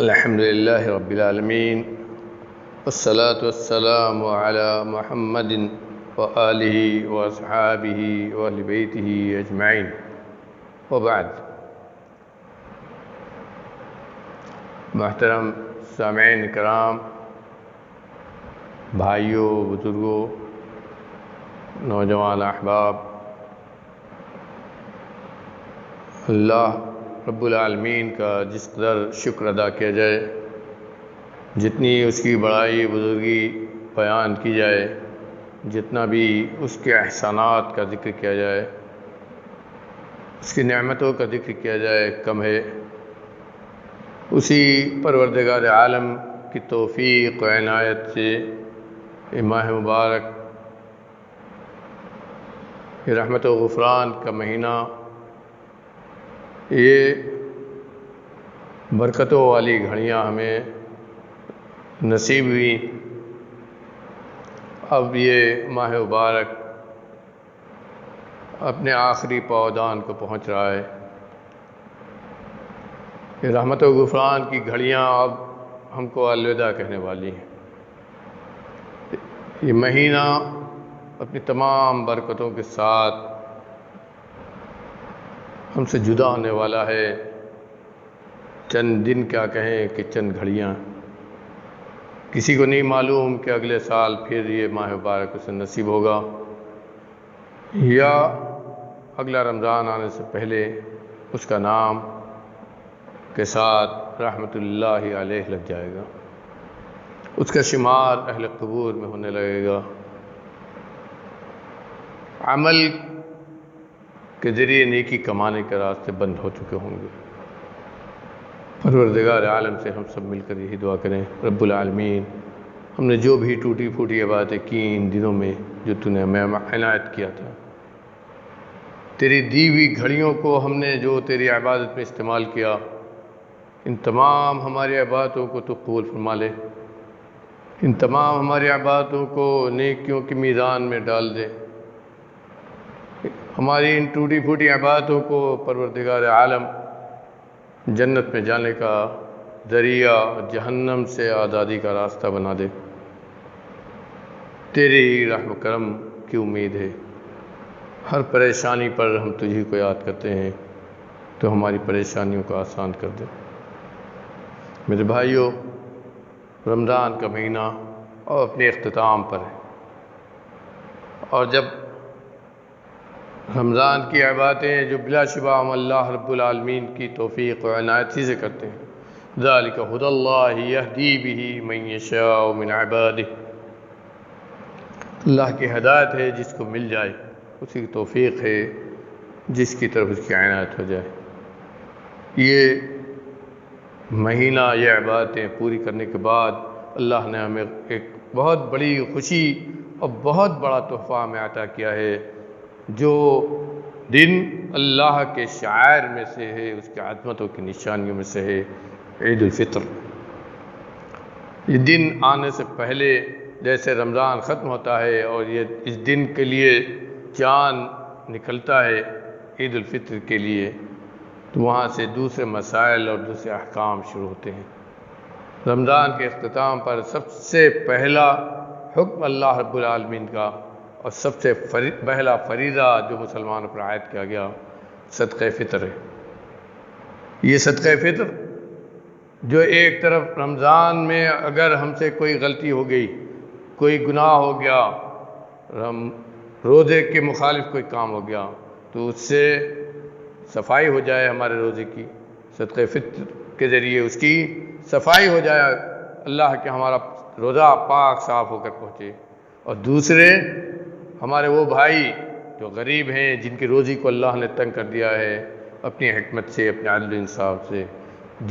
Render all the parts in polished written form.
الحمد لله رب العالمين والصلاة والسلام على محمد وآله وأصحابه وأهل بيته أجمعين وبعد. محترم سامعین کرام، بھائیوں، بزرگوں، نوجوان احباب، اللہ رب العالمین کا جس قدر شکر ادا کیا جائے، جتنی اس کی بڑائی بزرگی بیان کی جائے، جتنا بھی اس کے احسانات کا ذکر کیا جائے، اس کی نعمتوں کا ذکر کیا جائے، کم ہے. اسی پروردگار عالم کی توفیق و عنایت سے یہ ماہ مبارک، یہ رحمت و غفران کا مہینہ، یہ برکتوں والی گھڑیاں ہمیں نصیب ہوئی. اب یہ ماہ مبارک اپنے آخری پاودان کو پہنچ رہا ہے. یہ رحمت و غفران کی گھڑیاں اب ہم کو الوداع کہنے والی ہیں. یہ مہینہ اپنی تمام برکتوں کے ساتھ ہم سے جدا ہونے والا ہے. چند دن کیا کہیں کہ چند گھڑیاں. کسی کو نہیں معلوم کہ اگلے سال پھر یہ ماہ مبارک اسے نصیب ہوگا یا اگلا رمضان آنے سے پہلے اس کا نام کے ساتھ رحمت اللہ علیہ لگ جائے گا، اس کا شمار اہل قبور میں ہونے لگے گا. عمل کے ذریعے نیکی کمانے کے راستے بند ہو چکے ہوں گے. پروردگار عالم سے ہم سب مل کر یہی دعا کریں، رب العالمین، ہم نے جو بھی ٹوٹی پھوٹی باتیں کی ان دنوں میں، جو تو نے ہمیں عنایت کیا تھا، تیری دی ہوئی گھڑیوں کو ہم نے جو تیری عبادت میں استعمال کیا، ان تمام ہماری عبادتوں کو تو قبول فرما لے. ان تمام ہماری عبادتوں کو نیکیوں کی میزان میں ڈال دے. ہماری ان ٹوٹی پھوٹی عبادتوں کو پروردگار عالم جنت میں جانے کا ذریعہ، جہنم سے آزادی کا راستہ بنا دے. تیری رحم و کرم کی امید ہے. ہر پریشانی پر ہم تجھی کو یاد کرتے ہیں تو ہماری پریشانیوں کو آسان کر دے. میرے بھائیوں، رمضان کا مہینہ اور اپنے اختتام پر ہے، اور جب رمضان کی عبادتیں جو بلا شبہ ہم اللہ رب العالمین کی توفیق و عنایت ہی سے کرتے ہیں، ذالک ھدی اللہ یہدی بہ من یشاء من عبادہ، اللہ کی ہدایت ہے جس کو مل جائے، اسی کی توفیق ہے جس کی طرف اس کی عنایت ہو جائے. یہ مہینہ، یہ عبادتیں پوری کرنے کے بعد اللہ نے ہمیں ایک بہت بڑی خوشی اور بہت بڑا تحفہ ہمیں عطا کیا ہے، جو دن اللہ کے شعائر میں سے ہے، اس کی عظمتوں کی نشانیوں میں سے ہے، عید الفطر. یہ دن آنے سے پہلے جیسے رمضان ختم ہوتا ہے اور یہ اس دن کے لیے چاند نکلتا ہے عید الفطر کے لیے، تو وہاں سے دوسرے مسائل اور دوسرے احکام شروع ہوتے ہیں. رمضان کے اختتام پر سب سے پہلا حکم اللہ رب العالمین کا اور سب سے پہلا فریضہ جو مسلمانوں پر عائد کیا گیا، صدقہ فطر ہے. یہ صدقہ فطر جو ایک طرف رمضان میں اگر ہم سے کوئی غلطی ہو گئی، کوئی گناہ ہو گیا، روزے کے مخالف کوئی کام ہو گیا، تو اس سے صفائی ہو جائے ہمارے روزے کی، صدقہ فطر کے ذریعے اس کی صفائی ہو جائے، اللہ کے ہمارا روزہ پاک صاف ہو کر پہنچے. اور دوسرے ہمارے وہ بھائی جو غریب ہیں، جن کی روزی کو اللہ نے تنگ کر دیا ہے اپنی حکمت سے، اپنے عدل و انصاف سے،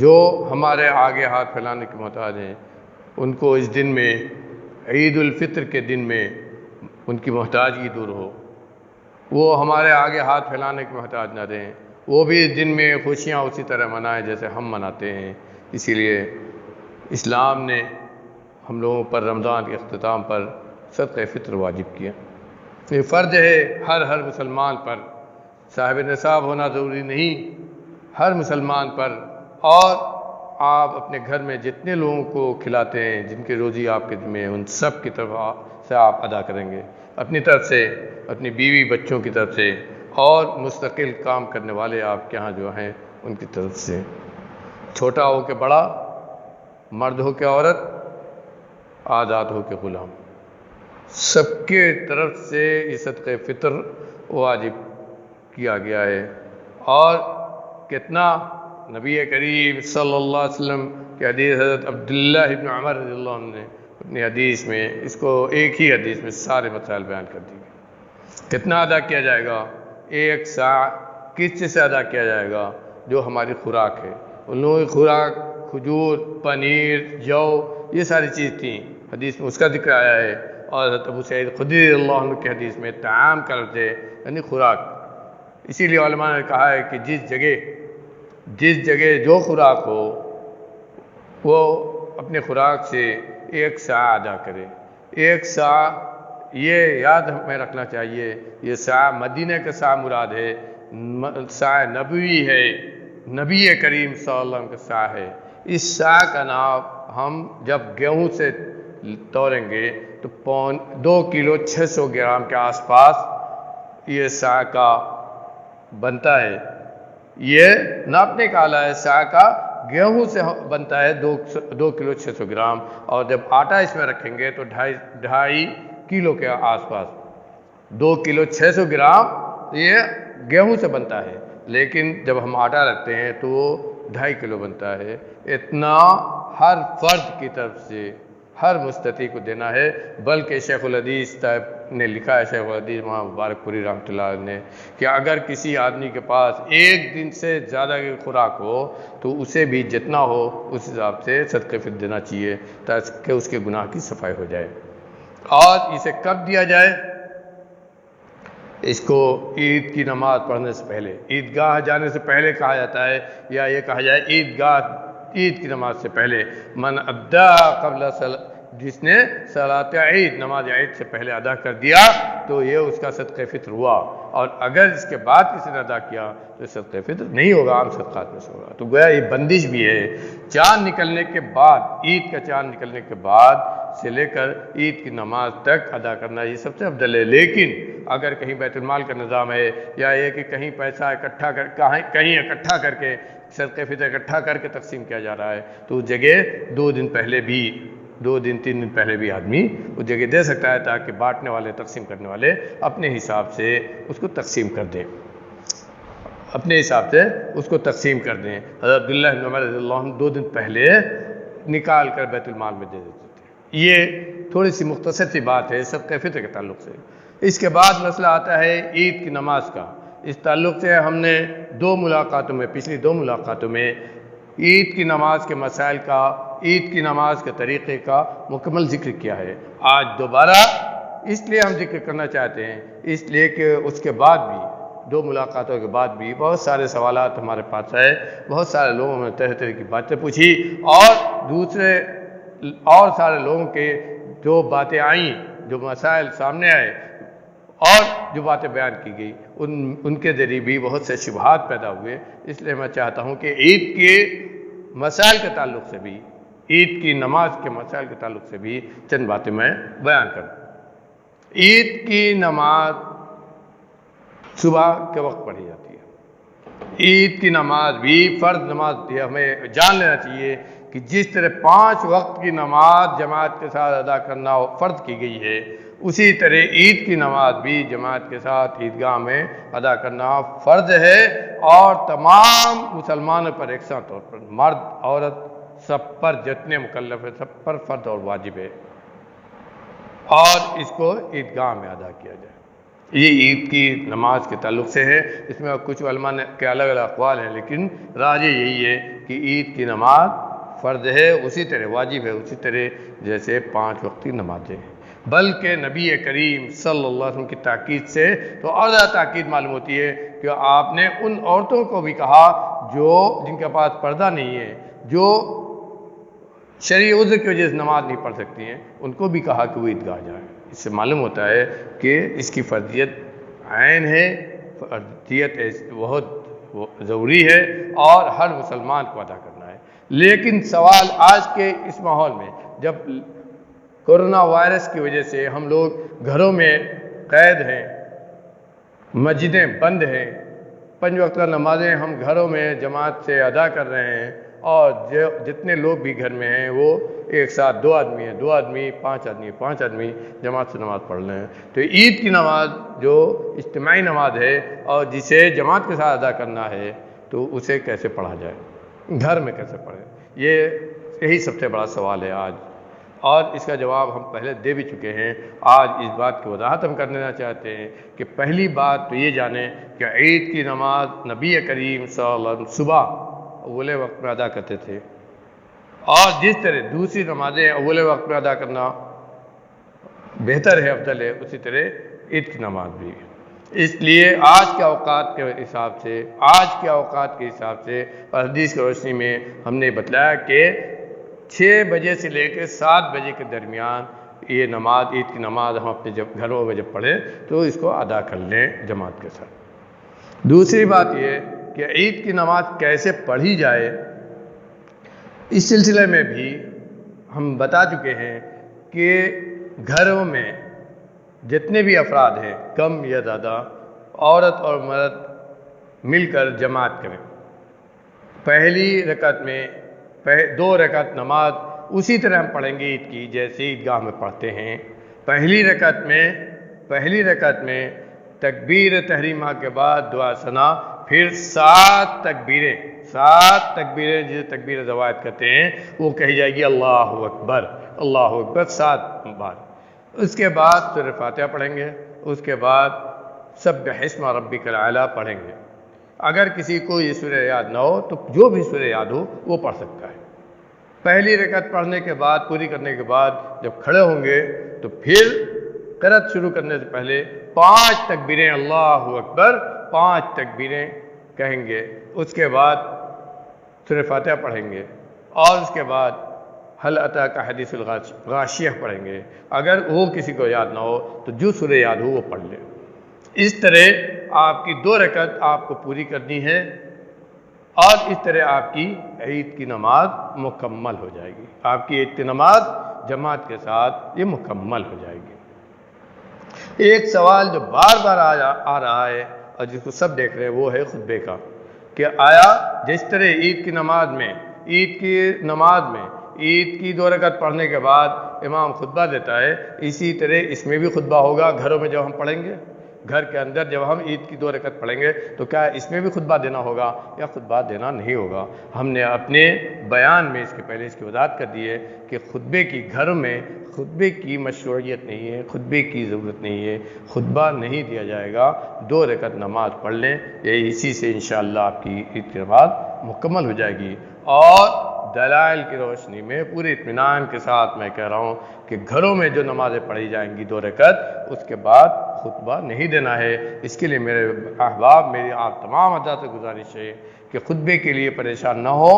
جو ہمارے آگے ہاتھ پھیلانے کے محتاج ہیں، ان کو اس دن میں، عید الفطر کے دن میں، ان کی محتاجگی دور ہو، وہ ہمارے آگے ہاتھ پھیلانے کے محتاج نہ رہیں، وہ بھی اس دن میں خوشیاں اسی طرح منائیں جیسے ہم مناتے ہیں. اسی لیے اسلام نے ہم لوگوں پر رمضان کے اختتام پر صدقہ فطر واجب کیا. یہ فرض ہے ہر مسلمان پر، صاحب نصاب ہونا ضروری نہیں، ہر مسلمان پر. اور آپ اپنے گھر میں جتنے لوگوں کو کھلاتے ہیں، جن کی روزی آپ کے ذمہ ہے، ان سب کی طرف سے آپ ادا کریں گے، اپنی طرف سے، اپنی بیوی بچوں کی طرف سے، اور مستقل کام کرنے والے آپ کے ہاں جو ہیں ان کی طرف سے، چھوٹا ہو کے بڑا، مرد ہو کے عورت، آزاد ہو کے غلام، سب کے طرف سے یہ صدقہ فطر واجب کیا گیا ہے۔ اور کتنا، نبی کریم صلی اللہ علیہ وسلم کی حدیث، حضرت عبداللہ ابن عمر رضی اللہ عنہ نے اپنی حدیث میں اس کو ایک ہی حدیث میں سارے مسائل بیان کر دیے۔ کتنا ادا کیا جائے گا؟ 1 سا کس چیز سے ادا کیا جائے گا؟ جو ہماری خوراک ہے، ان لوگوں کی خوراک کھجور، پنیر، جو، یہ ساری چیز تھیں، حدیث میں اس کا ذکر آیا ہے۔ اور حضرت ابو سعید خدری رضی اللہ عنہ کی حدیث میں طعام کا لفظ ہے، یعنی خوراک۔ اسی لیے علماء نے کہا ہے کہ جس جگہ جو خوراک ہو وہ اپنے خوراک سے 1 سا ادا کرے۔ 1 سا، یہ یاد ہمیں رکھنا چاہیے، یہ سا مدینہ کا سا مراد ہے، سا نبوی ہے، نبی کریم صلی اللہ علیہ وسلم کا سا ہے۔ اس سا کا نام ہم جب گیہوں سے تولیں گے تو 2 کلو 600 گرام کے آس پاس یہ سا کا بنتا ہے۔ یہ ناپنے کا آلہ ہے، سا کا گیہوں سے بنتا ہے 2 کلو 600 گرام، اور جب آٹا اس میں رکھیں گے تو 2.5 کلو کے آس پاس، 2 کلو 600 گرام یہ گیہوں سے بنتا ہے، لیکن جب ہم آٹا رکھتے ہیں تو وہ 2.5 کلو بنتا ہے۔ اتنا ہر فرد کی طرف سے ہر مستطیع کو دینا ہے، بلکہ شیخ الحدیث صاحب نے لکھا ہے، شیخ الحدیث وہاں مبارک پوری رحمۃ اللہ علیہ نے، کہ اگر کسی آدمی کے پاس 1 دن سے زیادہ کی خوراک ہو تو اسے بھی جتنا ہو اس حساب سے صدقہ فطر دینا چاہیے، تاکہ اس کے گناہ کی صفائی ہو جائے۔ اور اسے کب دیا جائے؟ اس کو عید کی نماز پڑھنے سے پہلے، عیدگاہ جانے سے پہلے کہا جاتا ہے، یا یہ کہا جائے عید کی نماز سے پہلے، من ابدا قبل جس نے صلاۃ عید، نماز عید سے پہلے ادا کر دیا تو یہ اس کا صدقہ فطر ہوا، اور اگر اس کے بعد کسی نے ادا کیا تو صدقہ فطر نہیں ہوگا، عام صدقات میں سے ہوگا۔ تو گویا یہ بندش بھی ہے، چاند نکلنے کے بعد، عید کا چاند نکلنے کے بعد سے لے کر عید کی نماز تک ادا کرنا یہ سب سے افضل ہے۔ لیکن اگر کہیں بیت المال کا نظام ہے، یا یہ کہ کہیں پیسہ کہیں اکٹھا کر کے صدقہ فطر اکٹھا کر کے تقسیم کیا جا رہا ہے، تو اس جگہ 2 دن پہلے بھی، 2-3 دن پہلے بھی آدمی اس جگہ دے سکتا ہے، تاکہ بانٹنے والے، تقسیم کرنے والے اپنے حساب سے اس کو تقسیم کر دیں، اپنے حساب سے اس کو تقسیم کر دیں۔ حضرت عبداللہ بن عمر رضی اللہ عنہ 2 دن پہلے نکال کر بیت المال میں دے دیتے تھے۔ یہ تھوڑی سی مختصر سی بات ہے صدقہ فطر کے تعلق سے۔ اس کے بعد مسئلہ آتا ہے عید کی نماز کا۔ اس تعلق سے ہم نے پچھلی 2 ملاقاتوں میں عید کی نماز کے مسائل کا، عید کی نماز کے طریقے کا مکمل ذکر کیا ہے۔ آج دوبارہ اس لیے ہم ذکر کرنا چاہتے ہیں، اس لیے کہ اس کے بعد بھی، 2 ملاقاتوں کے بعد بھی بہت سارے سوالات ہمارے پاس آئے، بہت سارے لوگوں نے طرح طرح کی باتیں پوچھی، اور سارے لوگوں کے جو باتیں آئیں، جو مسائل سامنے آئے اور جو باتیں بیان کی گئی، ان کے ذریعے بھی بہت سے شبہات پیدا ہوئے۔ اس لیے میں چاہتا ہوں کہ عید کے مسائل کے تعلق سے بھی، عید کی نماز کے مسائل کے تعلق سے بھی چند باتیں میں بیان کروں۔ عید کی نماز صبح کے وقت پڑھی جاتی ہے۔ عید کی نماز بھی فرض نماز ہے، ہمیں جان لینا چاہیے کہ جس طرح 5 وقت کی نماز جماعت کے ساتھ ادا کرنا فرض کی گئی ہے، اسی طرح عید کی نماز بھی جماعت کے ساتھ عیدگاہ میں ادا کرنا فرض ہے، اور تمام مسلمانوں پر یکساں طور پر، مرد عورت سب پر، جتنے مکلف ہیں سب پر فرض اور واجب ہے، اور اس کو عیدگاہ میں ادا کیا جائے۔ یہ عید کی نماز کے تعلق سے ہے۔ اس میں کچھ علماء کے الگ الگ اقوال ہیں، لیکن راجح یہی ہے کہ عید کی نماز فرض ہے، اسی طرح واجب ہے، اسی طرح جیسے 5 وقت کی نمازیں ہیں۔ بلکہ نبی کریم صلی اللہ علیہ وسلم کی تاکید سے تو اور زیادہ تاکید معلوم ہوتی ہے کہ آپ نے ان عورتوں کو بھی کہا جن کے پاس پردہ نہیں ہے، جو شرعی عذر کی وجہ سے نماز نہیں پڑھ سکتی ہیں، ان کو بھی کہا کہ وہ عیدگاہ جائیں۔ اس سے معلوم ہوتا ہے کہ اس کی فرضیت عین ہے، فرضیت بہت ضروری ہے، اور ہر مسلمان کو ادا کرنا ہے۔ لیکن سوال آج کے اس ماحول میں، جب کورونا وائرس کی وجہ سے ہم لوگ گھروں میں قید ہیں، مسجدیں بند ہیں، 5 وقت نمازیں ہم گھروں میں جماعت سے ادا کر رہے ہیں، اور جتنے لوگ بھی گھر میں ہیں وہ ایک ساتھ 2 آدمی ہیں، 2 آدمی، 5 آدمی جماعت سے نماز پڑھ رہے ہیں، تو عید کی نماز جو اجتماعی نماز ہے اور جسے جماعت کے ساتھ ادا کرنا ہے تو اسے کیسے پڑھا جائے، گھر میں کیسے پڑھیں؟ یہی سب سے بڑا سوال ہے آج، اور اس کا جواب ہم پہلے دے بھی چکے ہیں۔ آج اس بات کی وضاحت ہم کر دینا چاہتے ہیں کہ پہلی بات تو یہ جانیں کہ عید کی نماز نبی کریم صلی اللہ علیہ وسلم صبح اول وقت میں ادا کرتے تھے، اور جس طرح دوسری نمازیں اول وقت میں ادا کرنا بہتر ہے، افضل ہے، اسی طرح عید کی نماز بھی۔ اس لیے آج کے اوقات کے حساب سے اور حدیث کی روشنی میں ہم نے بتلایا کہ 6 بجے سے لے کے 7 بجے کے درمیان یہ نماز، عید کی نماز ہم اپنے گھروں میں جب پڑھیں تو اس کو ادا کر لیں جماعت کے ساتھ۔ دوسری بات یہ کہ عید کی نماز کیسے پڑھی جائے، اس سلسلے میں بھی ہم بتا چکے ہیں کہ گھروں میں جتنے بھی افراد ہیں، کم یا زیادہ، عورت اور مرد مل کر جماعت کریں۔ پہلی رکعت میں 2 رکعت نماز اسی طرح ہم پڑھیں گے عید کی جیسے عیدگاہ میں پڑھتے ہیں۔ پہلی رکعت میں تکبیر تحریمہ کے بعد دعا ثنا، پھر 7 تکبیریں جسے تکبیر زوائد کہتے ہیں وہ کہی جائے گی، اللہ اکبر 7 بار۔ اس کے بعد سورہ فاتحہ پڑھیں گے، اس کے بعد سبح اسم ربک الاعلی پڑھیں گے۔ اگر کسی کو یہ سورہ یاد نہ ہو تو جو بھی سورہ یاد ہو وہ پڑھ سکتا ہے۔ پہلی رکعت پڑھنے کے بعد، پوری کرنے کے بعد جب کھڑے ہوں گے تو پھر قرأت شروع کرنے سے پہلے 5 تکبیریں، اللہ اکبر 5 تکبیریں کہیں گے۔ اس کے بعد سورہ فاتحہ پڑھیں گے، اور اس کے بعد هل اتاک حدیث الغاشیہ پڑھیں گے۔ اگر وہ کسی کو یاد نہ ہو تو جو سورہ یاد ہو وہ پڑھ لے۔ اس طرح آپ کی 2 رکعت آپ کو پوری کرنی ہے، اور اس طرح آپ کی عید کی نماز مکمل ہو جائے گی۔ آپ کی عید کی نماز جماعت کے ساتھ یہ مکمل ہو جائے گی۔ ایک سوال جو بار بار آ رہا ہے اور جس کو سب دیکھ رہے ہیں وہ ہے خطبے کا، کہ آیا جس طرح عید کی نماز میں عید کی 2 رکعت پڑھنے کے بعد امام خطبہ دیتا ہے، اسی طرح اس میں بھی خطبہ ہوگا گھروں میں جب ہم پڑھیں گے؟ گھر کے اندر جب ہم عید کی 2 رکعت پڑھیں گے تو کیا اس میں بھی خطبہ دینا ہوگا یا خطبہ دینا نہیں ہوگا؟ ہم نے اپنے بیان میں اس کے پہلے اس کی وضاحت کر دی ہے کہ گھروں میں خطبے کی مشروعیت نہیں ہے، خطبے کی ضرورت نہیں ہے، خطبہ نہیں دیا جائے گا۔ 2 رکعت نماز پڑھ لیں، اسی سے انشاءاللہ آپ کی عید کی نماز مکمل ہو جائے گی۔ اور دلائل کی روشنی میں پورے اطمینان کے ساتھ میں کہہ رہا ہوں کہ گھروں میں جو نمازیں پڑھی جائیں گی 2 رکعت، اس کے بعد خطبہ نہیں دینا ہے۔ اس کے لیے میرے احباب، میری آپ تمام حضرات سے گزارش ہے کہ خطبے کے لیے پریشان نہ ہو،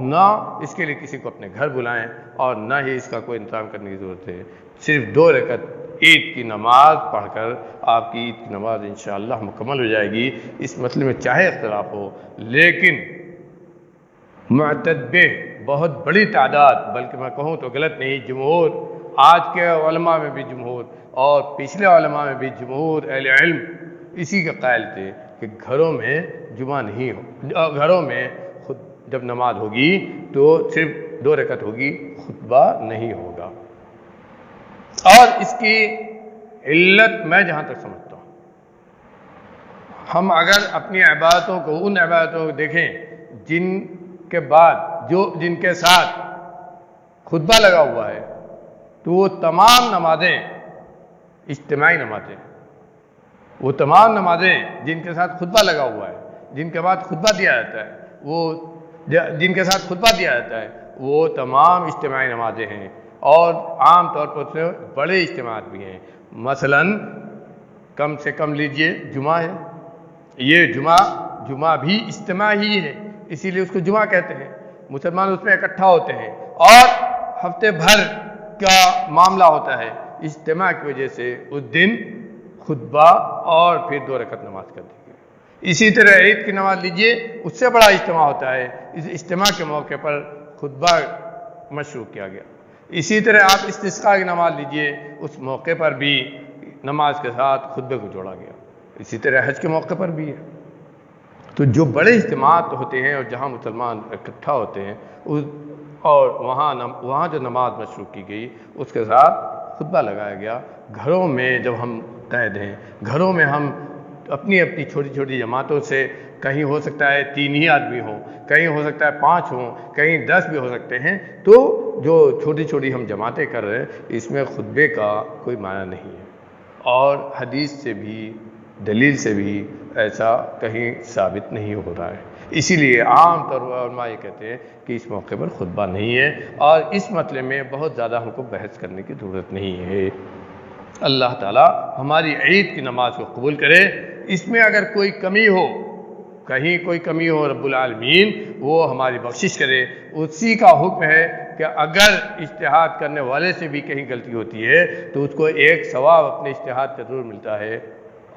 نہ اس کے لیے کسی کو اپنے گھر بلائیں، اور نہ ہی اس کا کوئی انتظام کرنے کی ضرورت ہے۔ صرف 2 رکعت عید کی نماز پڑھ کر آپ کی عید کی نماز انشاءاللہ مکمل ہو جائے گی۔ اس مسئلے میں چاہے اختلاف ہو، لیکن معتدبے بہت بڑی تعداد، بلکہ میں کہوں تو غلط نہیں، جمہور، آج کے علماء میں بھی جمہور اور پچھلے علماء میں بھی جمہور اہل علم اسی کے قائل تھے کہ گھروں میں جمعہ نہیں ہو، گھروں میں جب نماز ہوگی تو صرف 2 رکعت ہوگی، خطبہ نہیں ہوگا۔ اور اس کی علت میں جہاں تک سمجھتا ہوں، ہم اگر اپنی عبادتوں کو، ان عبادتوں کو دیکھیں جن کے ساتھ خطبہ لگا ہوا ہے، تو وہ تمام نمازیں اجتماعی نمازیں، وہ تمام نمازیں جن کے ساتھ خطبہ لگا ہوا ہے، جن کے بعد خطبہ دیا جاتا ہے، جن کے ساتھ خطبہ دیا جاتا ہے، وہ تمام اجتماعی نمازیں ہیں، اور عام طور پر سے بڑے اجتماعات بھی ہیں۔ مثلا کم سے کم لیجئے جمعہ ہے، یہ جمعہ بھی اجتماع ہی ہے، اسی لیے اس کو جمعہ کہتے ہیں۔ مسلمان اس میں اکٹھا ہوتے ہیں، اور ہفتے بھر کا معاملہ ہوتا ہے، اجتماع کی وجہ سے اس دن خطبہ اور پھر 2 رکعت نماز کر دی گئی۔ اسی طرح عید کی نماز لیجئے، اس سے بڑا اجتماع ہوتا ہے، اس اجتماع کے موقع پر خطبہ مشروع کیا گیا۔ اسی طرح آپ استسقاء کی نماز لیجئے، اس موقع پر بھی نماز کے ساتھ خطبے کو جوڑا گیا۔ اسی طرح حج کے موقع پر بھی ہے۔ تو جو بڑے اجتماعات ہوتے ہیں اور جہاں مسلمان اکٹھا ہوتے ہیں اور وہاں جو نماز مشروع کی گئی اس کے ساتھ خطبہ لگایا گیا۔ گھروں میں جب ہم قید ہیں، گھروں میں ہم اپنی اپنی چھوٹی چھوٹی جماعتوں سے، کہیں ہو سکتا ہے 3 ہی آدمی ہوں، کہیں ہو سکتا ہے 5 ہوں، کہیں 10 بھی ہو سکتے ہیں، تو جو چھوٹی چھوٹی ہم جماعتیں کر رہے ہیں اس میں خطبے کا کوئی معنی نہیں ہے، اور حدیث سے بھی دلیل سے بھی ایسا کہیں ثابت نہیں ہو رہا ہے۔ اسی لیے عام طور پر علماء یہ کہتے ہیں کہ اس موقع پر خطبہ نہیں ہے، اور اس مسئلے میں بہت زیادہ ہم کو بحث کرنے کی ضرورت نہیں ہے۔ اللہ تعالیٰ ہماری عید کی نماز کو قبول کرے۔ اس میں اگر کوئی کمی ہو، کہیں کوئی کمی ہو، رب العالمین وہ ہماری بخشش کرے۔ اسی کا حکم ہے کہ اگر اجتہاد کرنے والے سے بھی کہیں غلطی ہوتی ہے تو اس کو ایک ثواب اپنے اجتہاد کا ضرور ملتا ہے،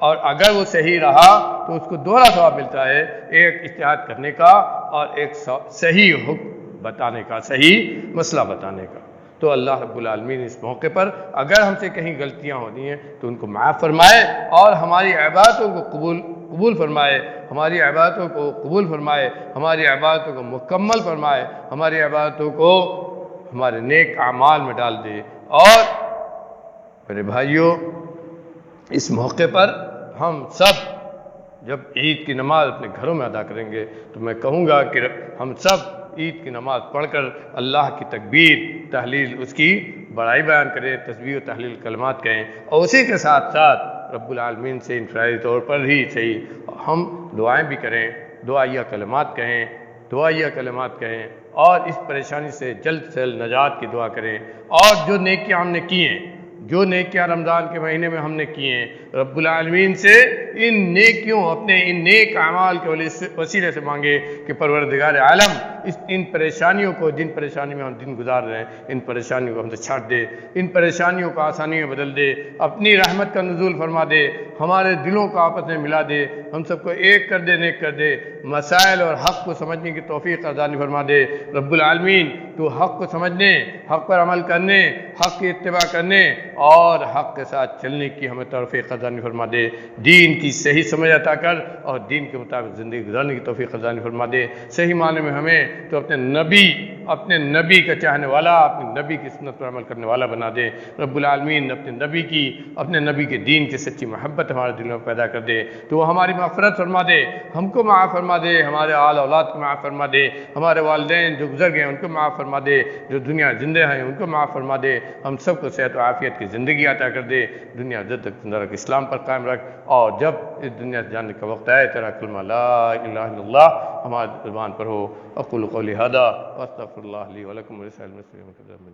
اور اگر وہ صحیح رہا تو اس کو دوہرا ثواب ملتا ہے، ایک اجتہاد کرنے کا اور ایک صحیح حکم بتانے کا، صحیح مسئلہ بتانے کا۔ تو اللہ رب العالمین اس موقع پر اگر ہم سے کہیں غلطیاں ہوتی ہیں تو ان کو معاف فرمائے، اور ہماری عبادتوں کو قبول فرمائے، ہماری عبادتوں کو قبول فرمائے، ہماری عبادتوں کو مکمل فرمائے، ہماری عبادتوں کو ہمارے نیک اعمال میں ڈال دے۔ اور میرے بھائیوں، اس موقع پر ہم سب جب عید کی نماز اپنے گھروں میں ادا کریں گے تو میں کہوں گا کہ ہم سب عید کی نماز پڑھ کر اللہ کی تکبیر تحلیل، اس کی بڑائی بیان کریں، تسبیح و تحلیل کلمات کہیں، اور اسی کے ساتھ ساتھ رب العالمین سے انفرادی طور پر ہی صحیح ہم دعائیں بھی کریں، دعائیہ کلمات کہیں، اور اس پریشانی سے جلد سے جلد نجات کی دعا کریں۔ اور جو نیکیاں ہم نے کی ہیں، جو نیکیاں رمضان کے مہینے میں ہم نے کی ہیں، رب العالمین سے ان نیکیوں، اپنے ان نیک اعمال کے وسیلے سے مانگے کہ پروردگار عالم ان پریشانیوں کو، جن پریشانیوں میں ہم دن گزار رہے ہیں، ان پریشانیوں کو ہم سے چھاٹ دے، ان پریشانیوں کو آسانی میں بدل دے، اپنی رحمت کا نزول فرما دے، ہمارے دلوں کو آپس میں ملا دے، ہم سب کو ایک کر دے، نیک کر دے، مسائل اور حق کو سمجھنے کی توفیق عطا فرما دے۔ رب العالمین تو حق کو سمجھنے، حق پر عمل کرنے، حق کی اتباع کرنے اور حق کے ساتھ چلنے کی ہمیں توفیق عطا فرما دے۔ دین کی صحیح سمجھ عطا کر اور دین کے مطابق زندگی گزارنے کی توفیق عطا فرما دے۔ صحیح معنی میں ہمیں تو اپنے نبی کا چاہنے والا، اپنے نبی کی سنت پر عمل کرنے والا بنا دے۔ رب العالمین اپنے نبی کے دین کی سچی محبت ہمارے دلوں میں پیدا کر دے، تو وہ ہماری مغفرت فرما دے، ہم کو معاف فرما دے، ہمارے آل اولاد کو معاف فرما دے، ہمارے والدین جو گزر گئے ان کو معاف فرما دے، جو دنیا زندہ ہیں ان کو معاف فرما دے، ہم سب کو صحت و عافیت کی زندگی عطا کر دے، دنیا جب تک زندہ رکھ، اسلام پر قائم رکھ، اور جب اس دنیا سے جانے کا وقت آئے تیرا کلمہ لا الہ الا اللہ ہماری زبان پر ہو۔ اقول قولی ھذا واستغفر اللہ لی ولکم ولسائر المسلمین۔